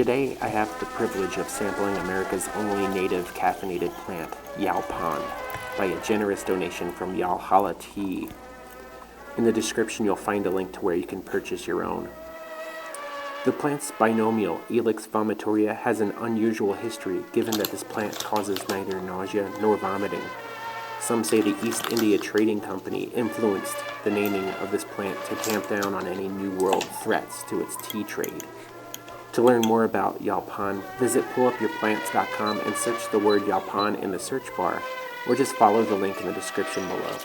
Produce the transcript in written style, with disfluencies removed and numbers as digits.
Today, I have the privilege of sampling America's only native caffeinated plant, Yaupon, by a generous donation from Valhalla Tea. In the description, you'll find a link to where you can purchase your own. The plant's binomial, Ilex vomitoria, has an unusual history, given that this plant causes neither nausea nor vomiting. Some say the East India Trading Company influenced the naming of this plant to tamp down on any New World threats to its tea trade. To learn more about Yaupon, visit pullupyourplants.com and search the word Yaupon in the search bar, or just follow the link in the description below.